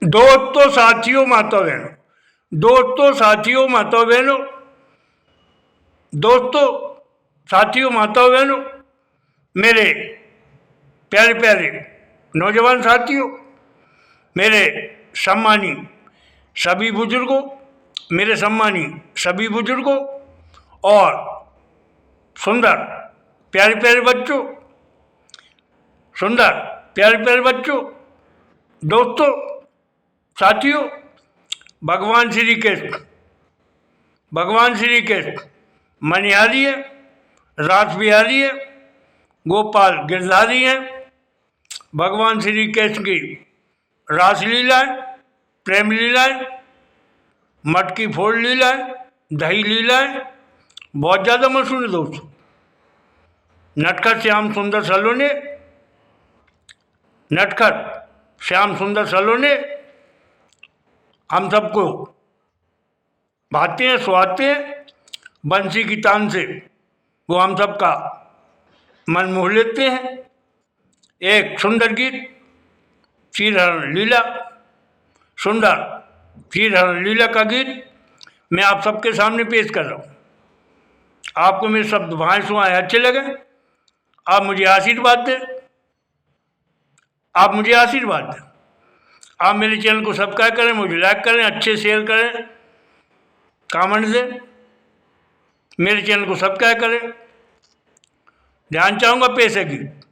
दोस्तों साथियों माता बहनों, दोस्तों साथियों माता बहनों, दोस्तों साथियों माता बहनों, मेरे प्यारे प्यारे नौजवान साथियों, मेरे सम्मानी सभी बुजुर्गों, मेरे सम्मानी सभी बुजुर्गों और सुंदर प्यारे प्यारे बच्चों, सुंदर प्यारे प्यारे बच्चों, दोस्तों साथियों, भगवान श्री कृष्ण, भगवान श्री कृष्ण मनिहारी है, रास बिहारी है, गोपाल गिरधारी हैं। भगवान श्री कृष्ण की रासलीलाएं, प्रेम लीलाएं, मटकी फोड़ लीलाएं, दही लीलाएं बहुत ज़्यादा मशहूर है दोस्तों। नटखट श्याम सुंदर सलोने, नटखट श्याम सुंदर सलोने हम सबको भाते हैं, सुहाते हैं, बंसी की तान से वो हम सबका मन मोह लेते हैं। एक सुंदर गीत क्षीरहरण लीला, सुंदर क्षीरहरण लीला का गीत मैं आप सबके सामने पेश कर रहा हूँ। आपको मेरे शब्द भाएँ सुहाएँ अच्छे लगे, आप मुझे आशीर्वाद दें, आप मुझे आशीर्वाद दें। आप मेरे चैनल को सब्सक्राइब करें, मुझे लाइक करें, अच्छे शेयर करें, कमेंट दें, मेरे चैनल को सब्सक्राइब करें। ध्यान चाहूँगा पेश है गीत।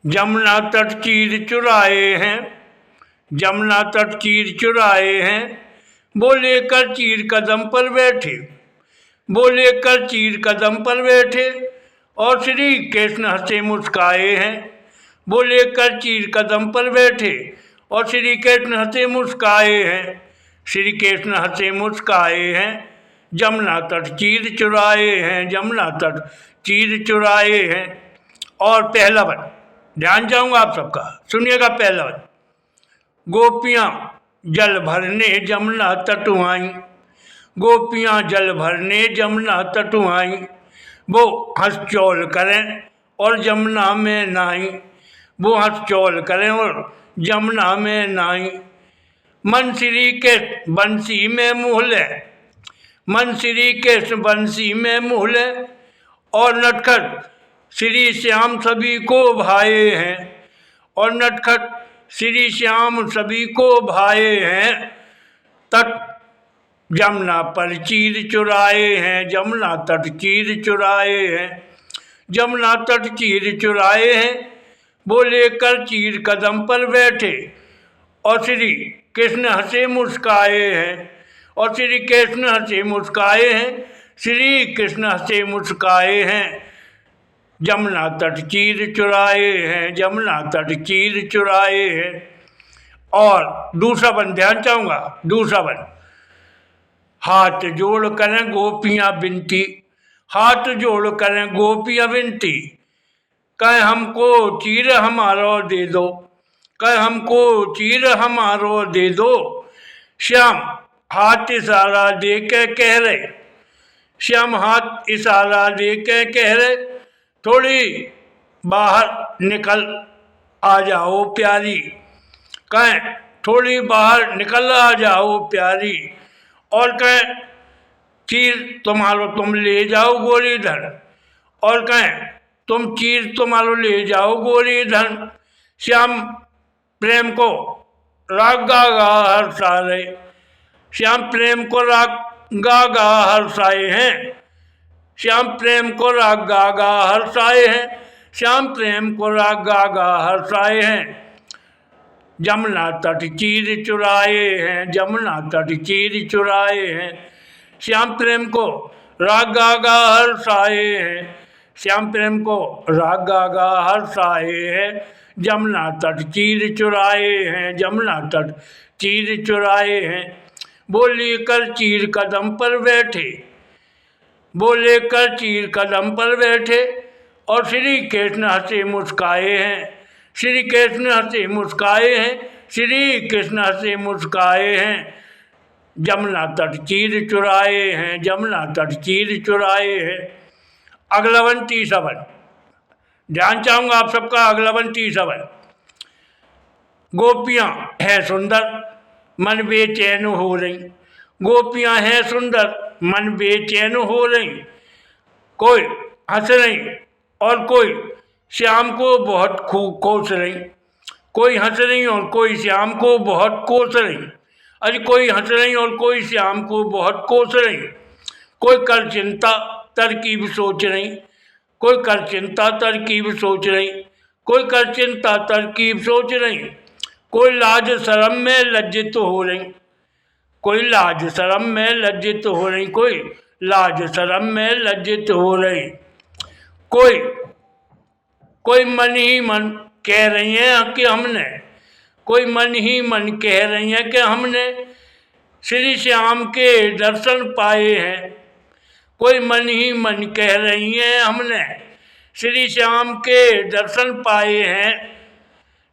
जमुना तट चीर चुराए हैं, जमुना तट चीर चुराए हैं, बोले कर चीर कदम पर बैठे, बोले कर चीर कदम पर बैठे, और श्री कृष्ण हंसे मुस्काए हैं, बोले कर चीर कदम पर बैठे, और श्री कृष्ण हंसे मुस्काए हैं, श्री कृष्ण हंसे मुस्काए हैं, जमुना तट चीर चुराए हैं, जमुना तट चीर चुराए हैं। और पहला वन ध्यान चाहूँगा आप सबका, सुनिएगा पहला वन। गोपियाँ जल भरने जमुना तट आईं, गोपियाँ जल भरने जमुना तट आईं, वो हंस चौल करें और जमुना में नाई, वो हंस चौल करें और जमुना में नाई। मन श्री के बंसी में मुहले, मन श्री कृष्ण बंसी में मुहले, और नटखट श्री श्याम सभी को भाए हैं, और नटखट श्री श्याम सभी को भाए हैं। तट जमुना पर चीर चुराए हैं, जमुना तट चीर चुराए हैं, जमुना तट चीर चुराए हैं, बोले कर चीर कदम पर बैठे, और श्री कृष्ण हंसे मुस्काए हैं, और श्री कृष्ण हंसे मुस्काए हैं, श्री कृष्ण हंसे मुस्काए हैं, जमुना तट चीर चुराए हैं, जमुना तट चीर चुराए हैं। और दूसरा बन ध्यान चाहूँगा, दूसरा बन। हाथ जोड़ करें गोपियाँ बिनती, हाथ जोड़ करें गोपियाँ बिनती, कह हमको चीर हमारो दे दो, कह हमको चीर हमारो दे दो। श्याम हाथ इशारा दे के कह रहे, श्याम हाथ इशारा दे के कह रहे, थोड़ी बाहर निकल आ जाओ प्यारी, कहें थोड़ी बाहर निकल आ जाओ प्यारी, और कहें चीर तुम्हारो तुम ले जाओ गोरीधर, और कहें तुम चीर तुम्हारो ले जाओ गोरीधर। श्याम प्रेम को राग गा गा हर्षाए, श्याम प्रेम को राग गा गा हर्षाए हैं, श्याम प्रेम को राग गा गा हर्षाए हैं, श्याम प्रेम को राग गा गा हर्षाए हैं। जमुना तट चीर चुराए हैं, जमुना तट चीर चुराए हैं, श्याम प्रेम को राग गा गा हर्षाए हैं, श्याम प्रेम को राग गा गा हर्षाए हैं, जमुना तट चीर चुराए हैं, जमुना तट चीर चुराए हैं। बोले कर चीर कदम पर बैठे, बोले कर चीर कदम पर बैठे, और श्री कृष्ण हंसे मुस्काए हैं, श्री कृष्ण हंसे मुस्काए हैं, श्री कृष्ण हंसे मुस्काए हैं, जमुना तट चीर चुराए हैं, जमुना तट चीर चुराए हैं। अगला वन तीसरा वन ध्यान चाहूँगा आप सबका, अगला वन तीसरा वन। गोपियाँ है सुंदर मन बेचैन हो रही, गोपियाँ हैं सुंदर मन बेचैन हो रही, कोई हंस रही और कोई श्याम को बहुत खूब कोस रही, कोई हंस रही और कोई श्याम को बहुत कोस रही, अरे कोई हंस रही और कोई श्याम को बहुत कोस रही, कोई कर चिंता तरकीब सोच रही, कोई कर चिंता तरकीब सोच रही, कोई कर चिंता तरकीब सोच रही, कोई लाज शर्म में लज्जित हो रही, कोई लाज शर्म में लज्जित हो रही, कोई लाज शर्म में लज्जित हो रही, कोई कोई मन ही मन कह रही हैं कि हमने, कोई मन ही मन कह रही हैं कि हमने श्री श्याम के दर्शन पाए हैं, कोई मन ही मन कह रही हैं हमने श्री श्याम के दर्शन पाए हैं,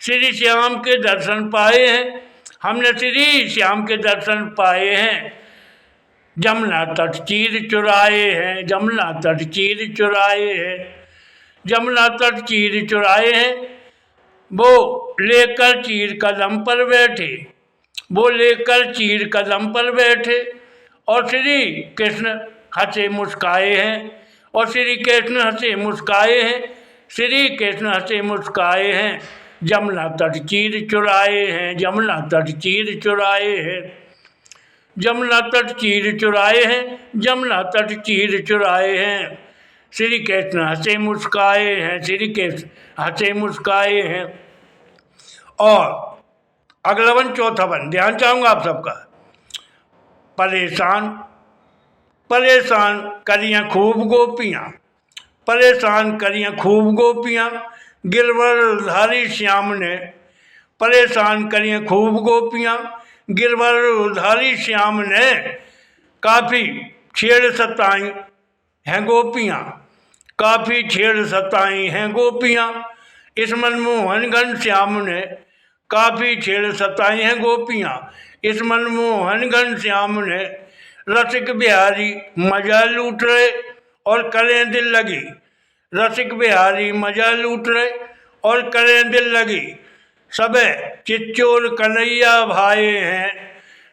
श्री श्याम के दर्शन पाए हैं, हमने श्री श्याम के दर्शन पाए हैं, जमुना तट चीर चुराए हैं, जमुना तट चीर चुराए हैं, जमुना तट चीर चुराए हैं, वो लेकर चीर कदम पर बैठे, वो लेकर चीर कदम पर बैठे और श्री कृष्ण हंसे मुस्काए हैं, और श्री कृष्ण हंसे मुस्काए हैं, श्री कृष्ण हंसे मुस्काए हैं, जमुना तट चीर चुराए हैं, जमुना तट चीर चुराए हैं, जमुना तट चीर चुराए हैं, जमुना तट चीर चुराए हैं, श्री कृष्ण हंसे मुस्काए हैं, श्री कृष्ण हंसे मुस्काए हैं। और अगला वन चौथा वन ध्यान चाहूँगा आप सबका। परेशान परेशान करियाँ खूब गोपियाँ, परेशान करियाँ खूब गोपियाँ, गिरवरधारी श्याम ने, परेशान करियाँ खूब गोपियाँ, गिरवरधारी श्याम ने, काफ़ी छेड़ सताई हैं गोपियाँ, काफ़ी छेड़ सताई हैं गोपियाँ, इस मनमोहन घनश्याम ने, काफ़ी छेड़ सताई हैं गोपियाँ, इस मनमोहन घनश्याम ने, रसिक बिहारी मजा लूट रहे और करें दिल लगी, रसिक बिहारी मजा लूट रहे और करें दिल लगी, सबे चिच्चोर कन्हैया भाई हैं,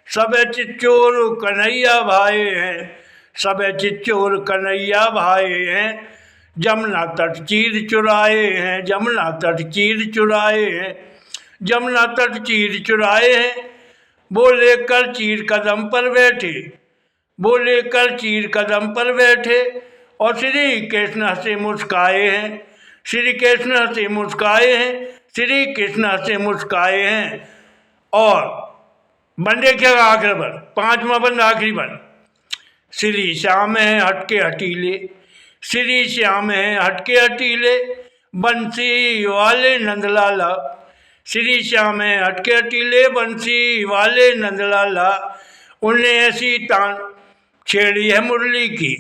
सबे चिच्चोर कन्हैया भाई हैं, सबे चिच्चोर कन्हैया भाई हैं, जमुना तट चीर चुराए हैं, जमुना तट चीर चुराए हैं, जमुना तट चीर चुराए हैं, वो लेकर चीर कदम पर बैठे, वो लेकर चीर कदम पर बैठे और श्री कृष्ण हंसे मुस्काए हैं, श्री कृष्ण हंसे मुस्काए हैं, श्री कृष्ण हंसे मुस्काए हैं। और बन देखिएगा आखिर बन, पांचवा बंद आखिरी बन। श्री श्याम है हटके हटीले, श्री श्याम है हटके हटीले, बंसी वाले नंदलाला, श्री श्याम है हटके हटीले, बंसी वाले नंदलाला, उन्हें ऐसी तान छेड़ी है मुरली की,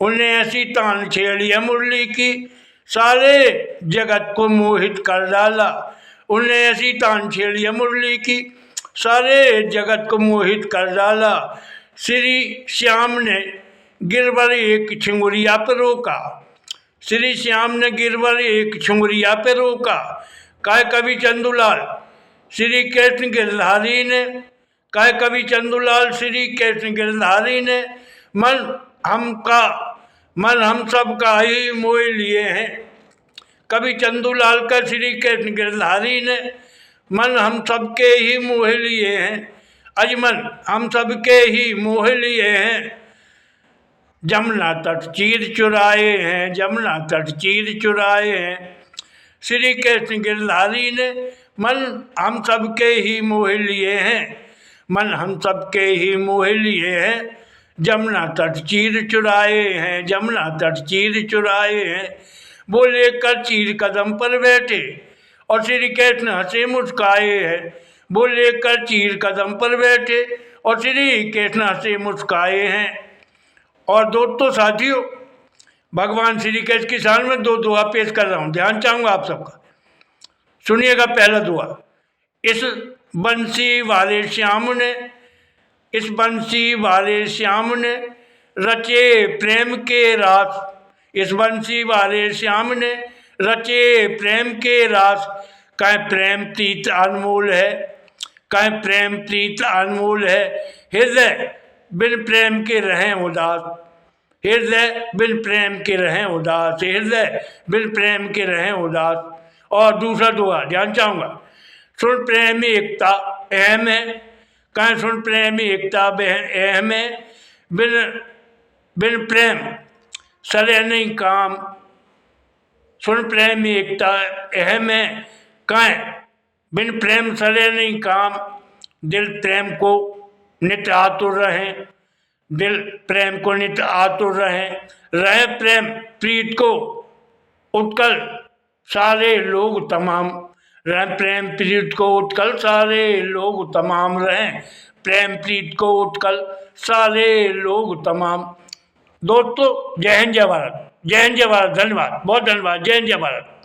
उन्हें ऐसी तान छेड़ी है मुरली की, सारे जगत को मोहित कर डाला, उन्हें ऐसी तान छेड़ी है मुरली की, सारे जगत को मोहित कर डाला। श्री श्याम ने गिरवर एक छिंगुरिया पर रोका, श्री श्याम ने गिरवर एक छिंगुरिया पर रोका, कहे कवि चंदूलाल श्री कृष्ण गिरधारी ने, कहे कवि चंदूलाल श्री कृष्ण गिरधारी ने, मन हम सब का ही मोह लिए हैं, कवि चंदूलाल का श्री कृष्ण गिरधारी ने, मन हम सब के ही मोह लिए हैं, अजमन हम सब के ही मोह लिए हैं, जमुना तट चीर चुराए हैं, जमुना तट चीर चुराए हैं, श्री कृष्ण गिरधारी ने, मन हम सब के ही मोह लिए हैं, मन हम सब के ही मोह लिए हैं, जमुना तट चीर चुराए हैं, जमुना तट चीर चुराए हैं, वो लेकर चीर कदम पर बैठे और श्री कृष्ण हंसे मुस्काए हैं, वो लेकर चीर कदम पर बैठे और श्री कृष्ण हंसे मुस्काए हैं। और दोस्तों साथियों, भगवान श्री कृष्ण की शान में दो दुआ पेश कर रहा हूँ, ध्यान चाहूँगा आप सबका। सुनिएगा पहला दुआ। इस बंसी वाले श्याम ने, इस बंसी वाले श्याम ने रचे प्रेम के रास, इस बंसी वाले श्याम ने रचे प्रेम के रास, कहीं प्रेम प्रीत अनमोल है, कहीं प्रेम प्रीत अनमोल है। हृदय बिन प्रेम के रहें उदास, हृदय बिन प्रेम के रहें उदास, हृदय बिन प्रेम के रहें उदास। और दूसरा दुआ ध्यान चाहूँगा, सुन प्रेम एकता अहम है, कहीं सुन प्रेम एकता अहम है, बिन बिन प्रेम सरे नहीं काम। सुन प्रेम एकता अहम है, कहीं बिन प्रेम सरे नहीं काम। दिल प्रेम को नित आतुर रहें, दिल प्रेम को नित आतुर रहें, रहे प्रेम प्रीत को उत्कल सारे लोग तमाम, रहे प्रेम प्रीत को उत्कल सारे लोग तमाम, रहें प्रेम प्रीत को उत्कल सारे लोग तमाम। दोस्तों जय हिंद जय भारत, जय हिंद जय भारत। धन्यवाद, बहुत धन्यवाद। जय हिंद जय भारत।